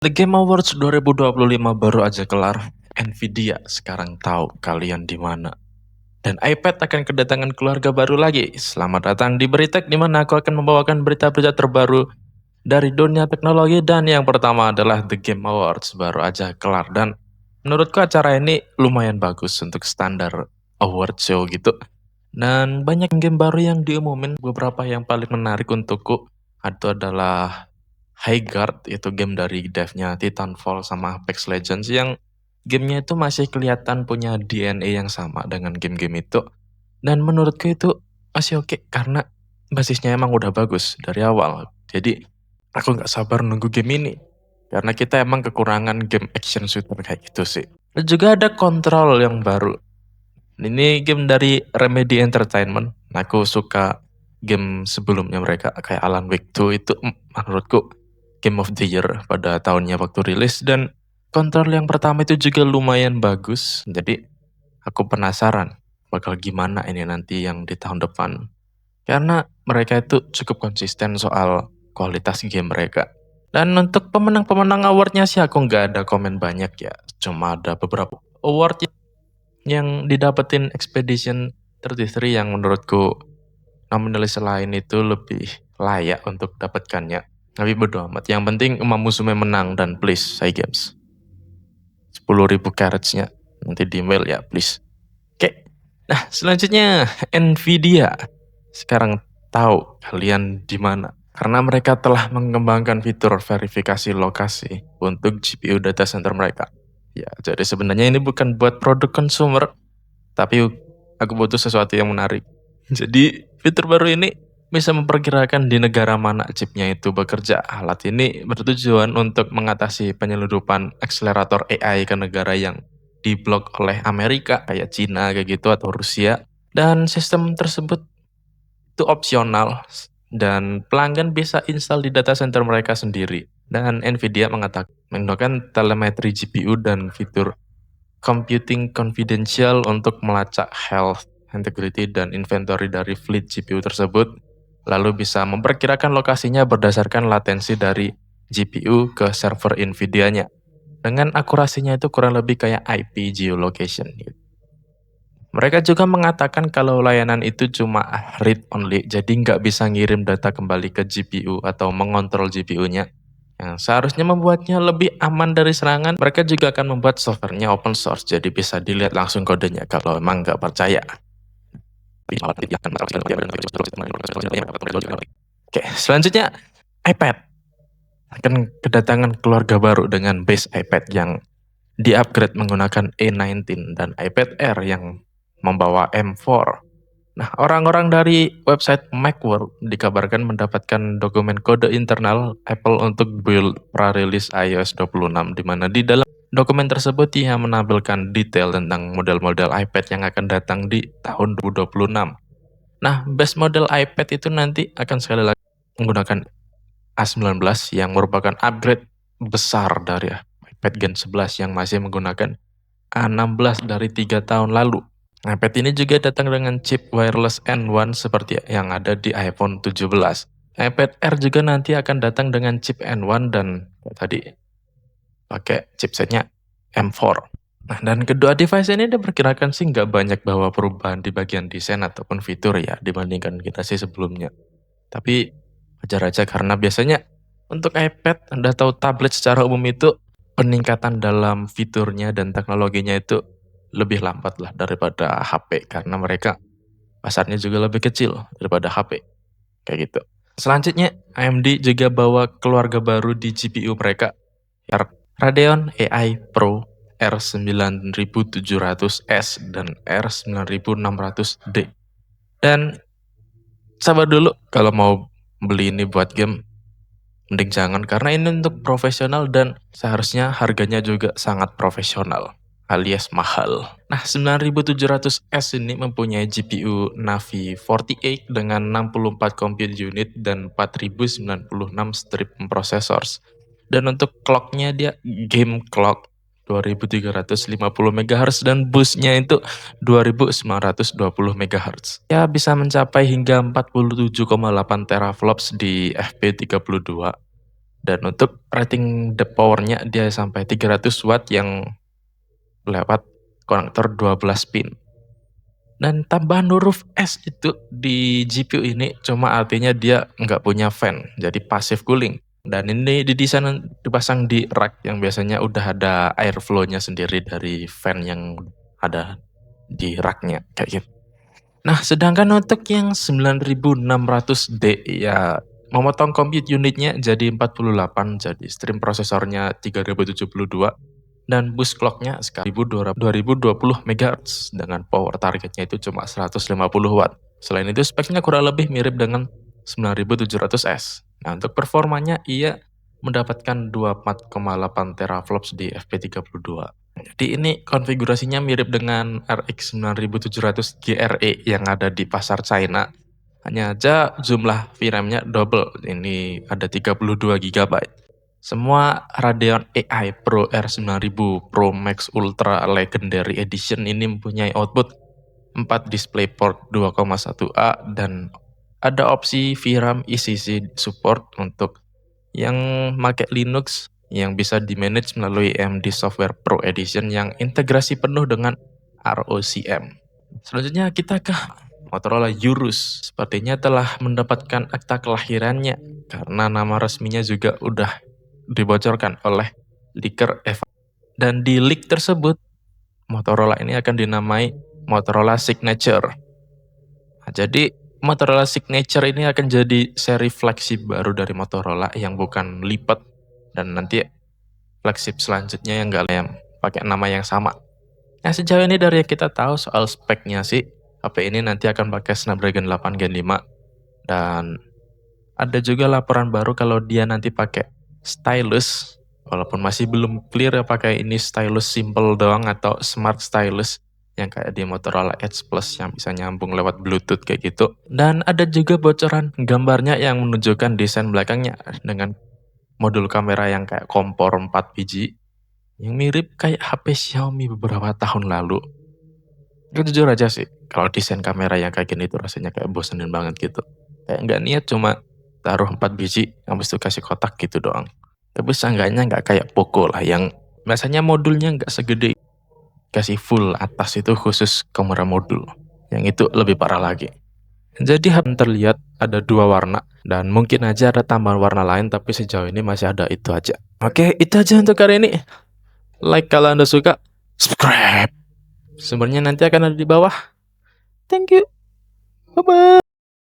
The Game Awards 2025 baru aja kelar. Nvidia sekarang tahu kalian di mana. Dan iPad akan kedatangan keluarga baru lagi. Selamat datang di Beritek, di mana aku akan membawakan berita-berita terbaru dari dunia teknologi. Dan yang pertama adalah The Game Awards baru aja kelar. Dan menurutku acara ini lumayan bagus untuk standar award show gitu. Dan banyak game baru yang diumumin. Beberapa yang paling menarik untukku itu adalah Highguard, itu game dari devnya Titanfall sama Apex Legends yang gamenya itu masih kelihatan punya DNA yang sama dengan game-game itu. Dan menurutku itu masih oke karena basisnya emang udah bagus dari awal. Jadi aku nggak sabar nunggu game ini. Karena kita emang kekurangan game action shooter kayak gitu sih. Dan juga ada Control yang baru. Ini game dari Remedy Entertainment. Aku suka game sebelumnya mereka kayak Alan Wake 2 itu menurutku Game of the Year pada tahunnya waktu rilis. Dan Control yang pertama itu juga lumayan bagus. Jadi aku penasaran bakal gimana ini nanti yang di tahun depan. Karena mereka itu cukup konsisten soal kualitas game mereka. Dan untuk pemenang-pemenang awardnya sih aku nggak ada komen banyak ya. Cuma ada beberapa award yang didapetin Expedition 33 yang menurutku nominalis lain itu lebih layak untuk dapatkannya. Tapi bodo amat. Yang penting Uma Musume menang dan please say games. 10.000 carats-nya nanti di email ya please. Oke. Nah, selanjutnya Nvidia. Sekarang tahu kalian di mana? Karena mereka telah mengembangkan fitur verifikasi lokasi untuk GPU data center mereka. Ya, jadi sebenarnya ini bukan buat produk consumer, tapi aku butuh sesuatu yang menarik. Jadi fitur baru ini bisa memperkirakan di negara mana chipnya itu bekerja. Alat ini bertujuan untuk mengatasi penyelundupan akselerator AI ke negara yang diblok oleh Amerika kayak Cina kayak gitu atau Rusia. Dan sistem tersebut itu opsional dan pelanggan bisa install di data center mereka sendiri. Dan Nvidia menggunakan telemetri GPU dan fitur computing confidential untuk melacak health, integrity, dan inventory dari fleet GPU tersebut, lalu bisa memperkirakan lokasinya berdasarkan latensi dari GPU ke server Nvidia-nya. Dengan akurasinya itu kurang lebih kayak IP geolocation. Mereka juga mengatakan kalau layanan itu cuma read only, jadi nggak bisa ngirim data kembali ke GPU atau mengontrol GPU-nya. Yang seharusnya membuatnya lebih aman dari serangan, mereka juga akan membuat softwarenya open source, jadi bisa dilihat langsung kodenya kalau emang nggak percaya. Oke, selanjutnya iPad akan kedatangan keluarga baru dengan base iPad yang di-upgrade menggunakan A19 dan iPad Air yang membawa M4. Nah, orang-orang dari website Macworld dikabarkan mendapatkan dokumen kode internal Apple untuk build pra-release iOS 26, di mana di dalam dokumen tersebut ia menampilkan detail tentang model-model iPad yang akan datang di tahun 2026. Nah, base model iPad itu nanti akan sekali lagi menggunakan A19 yang merupakan upgrade besar dari iPad Gen 11 yang masih menggunakan A16 dari 3 tahun lalu. iPad ini juga datang dengan chip wireless N1 seperti yang ada di iPhone 17. iPad Air juga nanti akan datang dengan chip N1 dan tadi pakai chipsetnya M4. Nah, dan kedua device ini diperkirakan sih nggak banyak bawa perubahan di bagian desain ataupun fitur ya dibandingkan kita sih sebelumnya. Tapi wajar aja karena biasanya untuk iPad, Anda tahu tablet secara umum itu peningkatan dalam fiturnya dan teknologinya itu lebih lambat lah daripada HP karena mereka pasarnya juga lebih kecil daripada HP kayak gitu. Selanjutnya AMD juga bawa keluarga baru di GPU mereka, Radeon AI Pro R9700S dan R9600D. Dan sabar dulu kalau mau beli ini buat game, mending jangan karena ini untuk profesional dan seharusnya harganya juga sangat profesional alias mahal. Nah, 9700S ini mempunyai GPU Navi 48 dengan 64 compute unit dan 4096 strip processors. Dan untuk clocknya dia game clock 2350 MHz dan boostnya itu 2920 MHz. Ya bisa mencapai hingga 47,8 teraflops di FP32. Dan untuk rating the powernya dia sampai 300 watt yang lewat konektor 12 pin. Dan tambahan huruf S itu di GPU ini cuma artinya dia nggak punya fan, jadi passive cooling. Dan ini didesain dipasang di rack yang biasanya udah ada airflow-nya sendiri dari fan yang ada di racknya kayak gitu. Nah, sedangkan untuk yang 9600D ya memotong compute unitnya jadi 48, jadi stream prosesornya 3072 dan boost clock-nya sekarang 2020 MHz dengan power targetnya itu cuma 150 watt. Selain itu speknya kurang lebih mirip dengan 9700S. Nah, untuk performanya ia mendapatkan 24,8 teraflops di FP32. Jadi ini konfigurasinya mirip dengan RX 9700 GRE yang ada di pasar China. Hanya aja jumlah VRAM-nya double, ini ada 32 GB. Semua Radeon AI Pro R9000 Pro Max Ultra Legendary Edition ini mempunyai output 4 DisplayPort 2,1A dan ada opsi VRAM ECC support untuk yang pakai Linux yang bisa di-manage melalui AMD Software Pro Edition yang integrasi penuh dengan ROCm. Selanjutnya kita ke Motorola Eurus. Sepertinya telah mendapatkan akta kelahirannya karena nama resminya juga udah dibocorkan oleh leaker Eva. Dan di leak tersebut Motorola ini akan dinamai Motorola Signature. Nah, jadi Motorola Signature ini akan jadi seri flagship baru dari Motorola yang bukan lipat dan nanti flagship selanjutnya yang nggak yang pakai nama yang sama. Nah, sejauh ini dari yang kita tahu soal speknya sih, HP ini nanti akan pakai Snapdragon 8 Gen 5 dan ada juga laporan baru kalau dia nanti pakai stylus, walaupun masih belum clear apakah ini stylus simple doang atau smart stylus yang kayak di Motorola Edge Plus yang bisa nyambung lewat Bluetooth kayak gitu. Dan ada juga bocoran gambarnya yang menunjukkan desain belakangnya dengan modul kamera yang kayak kompor 4 biji yang mirip kayak HP Xiaomi beberapa tahun lalu. Jujur aja sih, kalau desain kamera yang kayak gini tuh rasanya kayak bosenin banget gitu. Kayak nggak niat cuma taruh 4 biji, habis itu kasih kotak gitu doang. Tapi seenggaknya nggak kayak Poco lah yang biasanya modulnya nggak segede kasih full atas itu khusus kamera modul. Yang itu lebih parah lagi. Jadi HP terlihat ada 2 warna dan mungkin aja ada tambahan warna lain tapi sejauh ini masih ada itu aja. Oke, itu aja untuk hari ini. Like kalau Anda suka, subscribe. Sumbernya nanti akan ada di bawah. Thank you. Bye-bye.